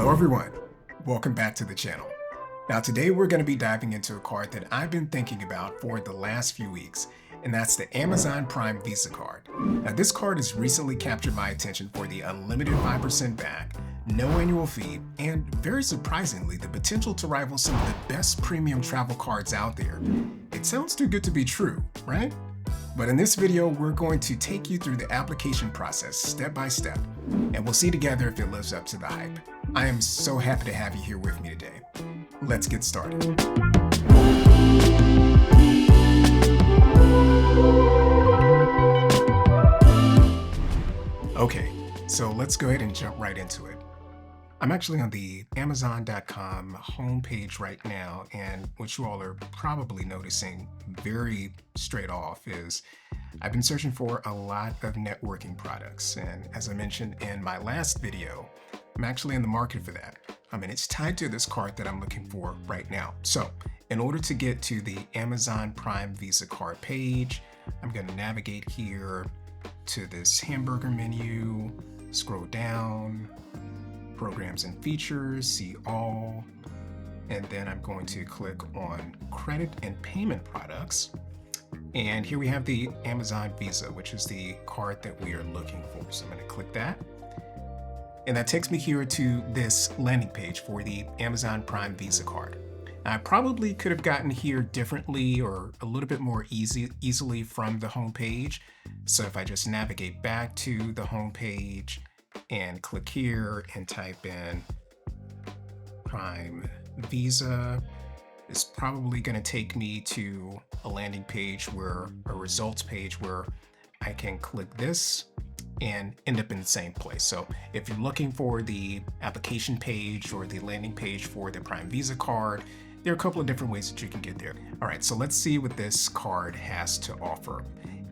Hello everyone, welcome back to the channel. Now today we're going to be diving into a card that I've been thinking about for the last few weeks, and that's the Amazon Prime Visa card. Now this card has recently captured my attention for the unlimited 5% back, no annual fee, and very surprisingly the potential to rival some of the best premium travel cards out there. It sounds too good to be true, right? But in this video, we're going to take you through the application process step by step, and we'll see together if it lives up to the hype. I am so happy to have you here with me today. Let's get started. Okay, so let's go ahead and jump right into it. I'm actually on the Amazon.com homepage right now, and what you all are probably noticing very straight off is I've been searching for a lot of networking products, and as I mentioned in my last video, I'm actually in the market for that. It's tied to this card that I'm looking for right now. So in order to get to the Amazon Prime Visa card page, I'm going to navigate here to this hamburger menu, scroll down, programs and features, see all, and then I'm going to click on credit and payment products. And here we have the Amazon Visa, which is the card that we are looking for. So I'm going to click that. And that takes me here to this landing page for the Amazon Prime Visa card. Now, I probably could have gotten here differently or a little bit more easily from the home page. So if I just navigate back to the home page and click here and type in Prime Visa, it's probably going to take me to a landing page where a results page where I can click this and end up in the same place. So if you're looking for the application page or the landing page for the Prime Visa card, there are a couple of different ways that you can get there. All right, so let's see what this card has to offer.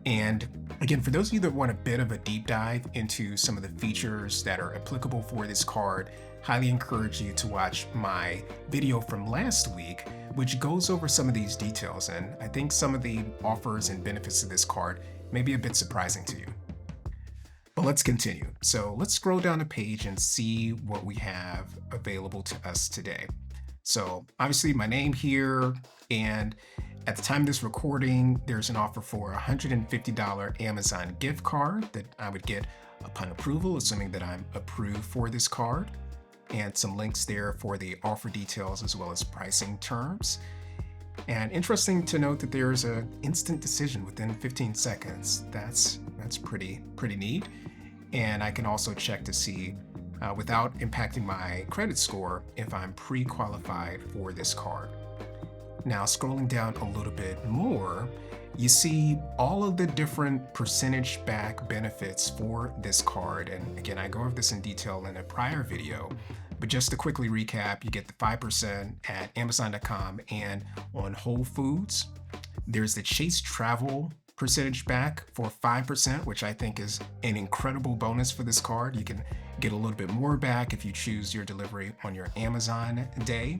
And again, for those of you that want a bit of a deep dive into some of the features that are applicable for this card, highly encourage you to watch my video from last week, which goes over some of these details. And I think some of the offers and benefits of this card may be a bit surprising to you. But let's continue. So let's scroll down the page and see what we have available to us today. So obviously my name here, and at the time of this recording, there's an offer for a $150 Amazon gift card that I would get upon approval, assuming that I'm approved for this card, and some links there for the offer details as well as pricing terms. And interesting to note that there's an instant decision within 15 seconds. That's pretty neat. And I can also check to see, without impacting my credit score, if I'm pre-qualified for this card. Now, scrolling down a little bit more, you see all of the different percentage back benefits for this card. And again, I go over this in detail in a prior video, but just to quickly recap, you get the 5% at Amazon.com and on Whole Foods. There's the Chase Travel percentage back for 5%, which I think is an incredible bonus for this card. You can get a little bit more back if you choose your delivery on your Amazon day,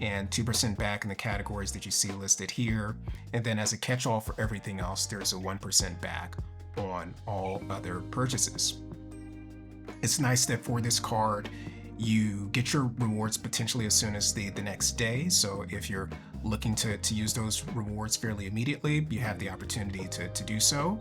and 2% back in the categories that you see listed here. And then as a catch-all for everything else, there's a 1% back on all other purchases. It's nice that for this card, you get your rewards potentially as soon as the next day. So if you're looking to use those rewards fairly immediately, you have the opportunity to do so.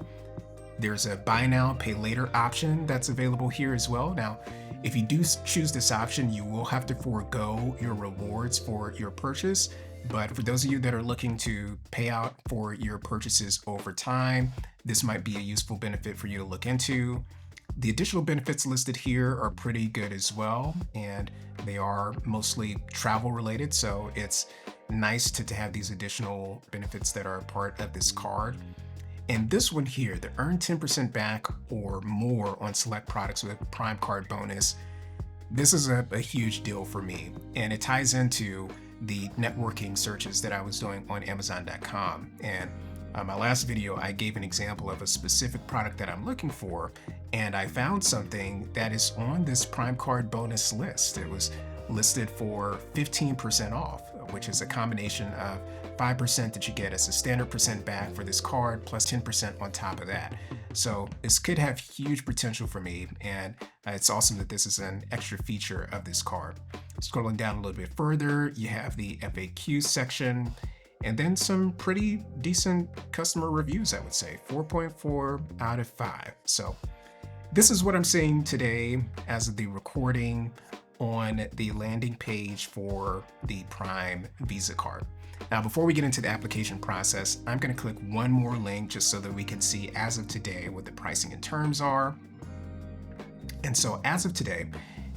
There's a buy now, pay later option that's available here as well. Now, if you do choose this option, you will have to forego your rewards for your purchase. But for those of you that are looking to pay out for your purchases over time, this might be a useful benefit for you to look into. The additional benefits listed here are pretty good as well, and they are mostly travel related. So it's nice to have these additional benefits that are a part of this card. And this one here, the earn 10% back or more on select products with Prime Card bonus, this is a huge deal for me. And it ties into the networking searches that I was doing on Amazon.com. And my last video, I gave an example of a specific product that I'm looking for, and I found something that is on this Prime Card bonus list. It was listed for 15% off, which is a combination of 5% that you get as a standard percent back for this card plus 10% on top of that. So this could have huge potential for me, and it's awesome that this is an extra feature of this card. Scrolling down a little bit further, you have the FAQ section, and then some pretty decent customer reviews, I would say, 4.4 out of 5. So this is what I'm seeing today as of the recording on the landing page for the Prime Visa card. Now, before we get into the application process, I'm going to click one more link just so that we can see as of today what the pricing and terms are. And so as of today,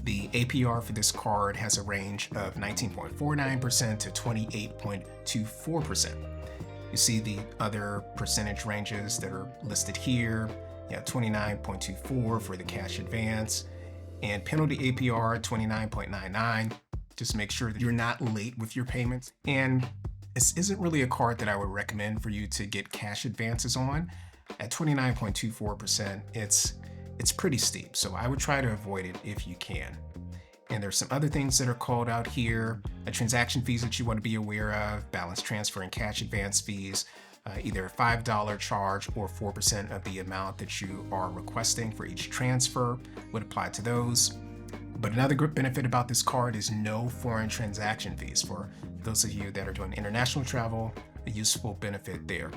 the APR for this card has a range of 19.49% to 28.24%. You see the other percentage ranges that are listed here. You have 29.24 for the cash advance, and penalty APR 29.99. Just make sure that you're not late with your payments. And this isn't really a card that I would recommend for you to get cash advances on. At 29.24%, it's pretty steep, so I would try to avoid it if you can. And there's some other things that are called out here, transaction fees that you want to be aware of, balance transfer and cash advance fees, either a $5 charge or 4% of the amount that you are requesting for each transfer would apply to those. But another good benefit about this card is no foreign transaction fees. For those of you that are doing international travel, a useful benefit there.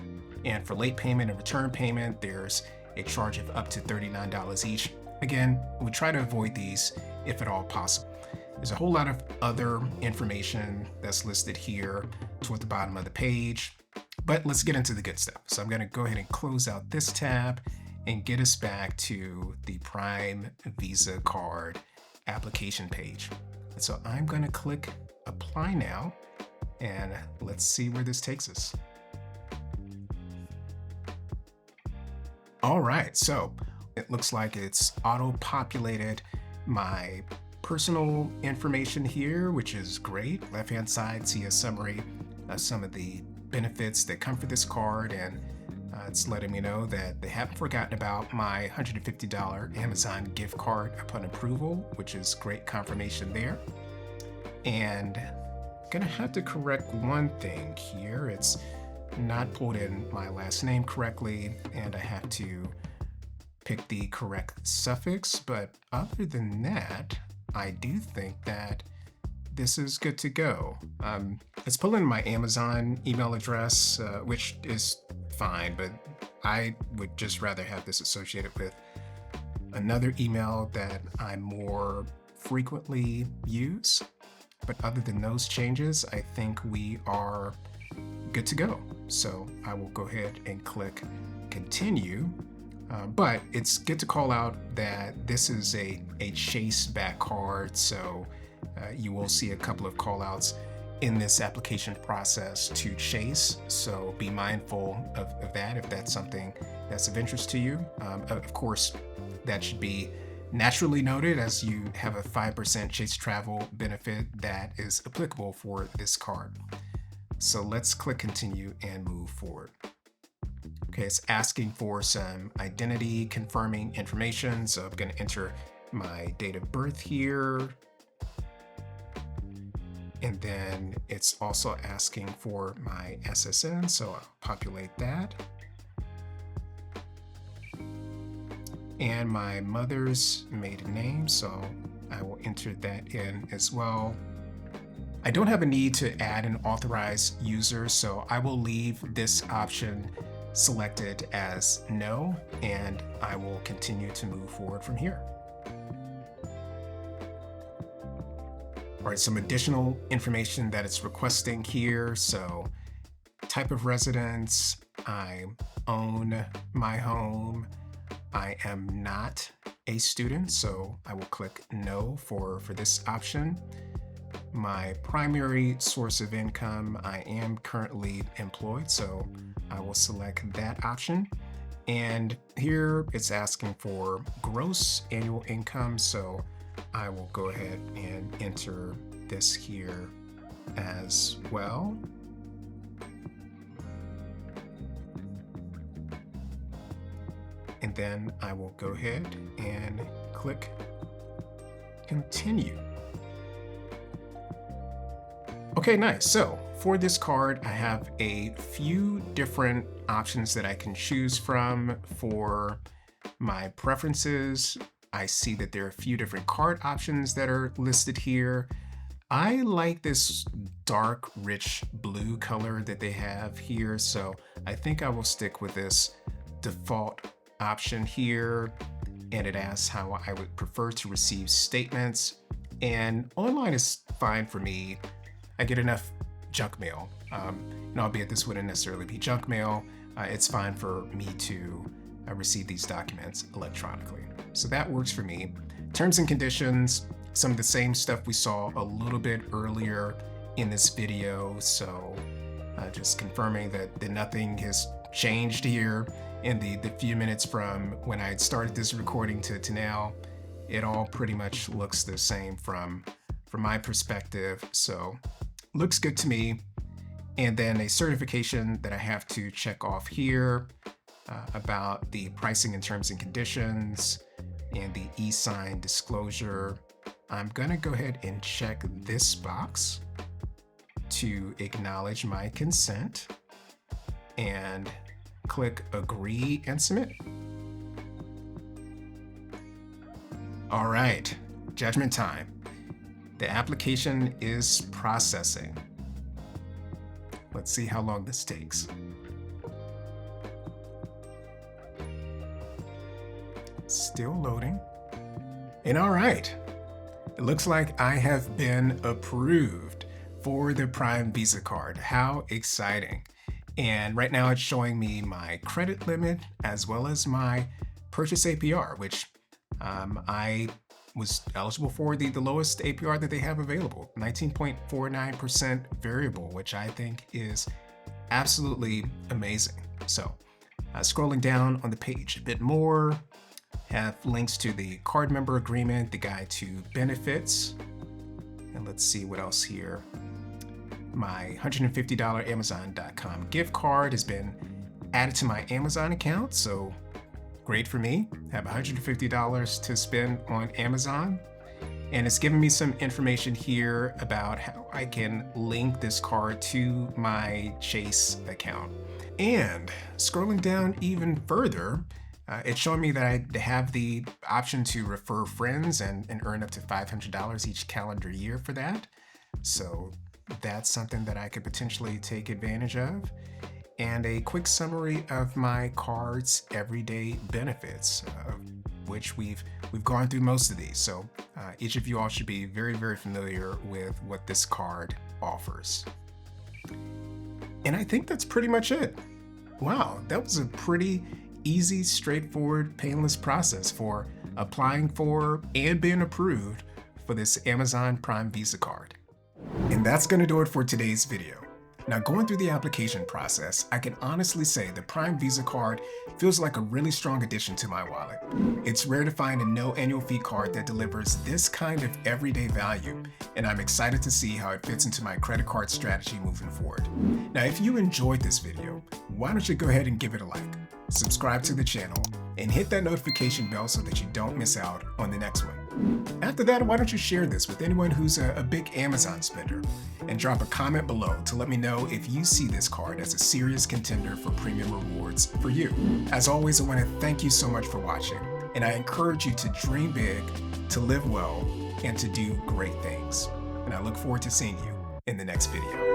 And for late payment and return payment, there's a charge of up to $39 each. Again, we try to avoid these if at all possible. There's a whole lot of other information that's listed here toward the bottom of the page, but let's get into the good stuff. So I'm going to go ahead and close out this tab and get us back to the Prime Visa card application page. And so I'm going to click apply now, and let's see where this takes us. All right, so it looks like it's auto-populated my personal information here, which is great. Left-hand side, see a summary of some of the benefits that come for this card, and it's letting me know that they haven't forgotten about my $150 Amazon gift card upon approval, which is great confirmation there. And I'm gonna have to correct one thing here. It's not pulled in my last name correctly, and I have to pick the correct suffix, but other than that, I do think that this is good to go. It's pulling in my Amazon email address, which is fine, but I would just rather have this associated with another email that I more frequently use. But other than those changes, I think we are good to go. So I will go ahead and click continue. But it's good to call out that this is a Chase back card, so you will see a couple of call outs in this application process to Chase. So be mindful of that if that's something that's of interest to you. Of course, that should be naturally noted as you have a 5% Chase travel benefit that is applicable for this card. So let's click continue and move forward. Okay, it's asking for some identity confirming information. So I'm going to enter my date of birth here. And then it's also asking for my SSN, so I'll populate that. And my mother's maiden name, so I will enter that in as well. I don't have a need to add an authorized user, so I will leave this option selected as no, and I will continue to move forward from here. All right, some additional information that it's requesting here. So type of residence, I own my home. I am not a student, so I will click no for this option. My primary source of income, I am currently employed, so I will select that option. And here it's asking for gross annual income, so I will go ahead and enter this here as well. And then I will go ahead and click continue. Okay, nice. So for this card, I have a few different options that I can choose from for my preferences. I see that there are a few different card options that are listed here. I like this dark, rich blue color that they have here, so I think I will stick with this default option here. And it asks how I would prefer to receive statements. And online is fine for me. I get enough junk mail, and albeit this wouldn't necessarily be junk mail, it's fine for me to receive these documents electronically. So that works for me. Terms and conditions, some of the same stuff we saw a little bit earlier in this video. So just confirming that nothing has changed here in the few minutes from when I had started this recording to now. It all pretty much looks the same from my perspective. So looks good to me. And then a certification that I have to check off here about the pricing and terms and conditions and the e-sign disclosure. I'm gonna go ahead and check this box to acknowledge my consent and click agree and submit. All right, judgment time. The application is processing. Let's see how long this takes. Still loading. And all right, it looks like I have been approved for the Prime Visa card. How exciting. And right now it's showing me my credit limit as well as my purchase APR, which I was eligible for the lowest APR that they have available, 19.49% variable, which I think is absolutely amazing. So scrolling down on the page a bit more, have links to the card member agreement, the guide to benefits, and let's see what else here. My $150 Amazon.com gift card has been added to my Amazon account, so great for me. Have $150 to spend on Amazon. And it's giving me some information here about how I can link this card to my Chase account. And scrolling down even further, it's showing me that I have the option to refer friends and earn up to $500 each calendar year for that. So that's something that I could potentially take advantage of. And a quick summary of my card's everyday benefits, which we've gone through most of these. So each of you all should be very, very familiar with what this card offers. And I think that's pretty much it. Wow, that was a pretty easy, straightforward, painless process for applying for and being approved for this Amazon Prime Visa card. And that's going to do it for today's video. Now, going through the application process, I can honestly say the Prime Visa card feels like a really strong addition to my wallet. It's rare to find a no annual fee card that delivers this kind of everyday value, and I'm excited to see how it fits into my credit card strategy moving forward. Now, if you enjoyed this video, why don't you go ahead and give it a like, subscribe to the channel, and hit that notification bell so that you don't miss out on the next one. After that, why don't you share this with anyone who's a big Amazon spender, and drop a comment below to let me know if you see this card as a serious contender for premium rewards for you. As always, I want to thank you so much for watching, and I encourage you to dream big, to live well, and to do great things. And I look forward to seeing you in the next video.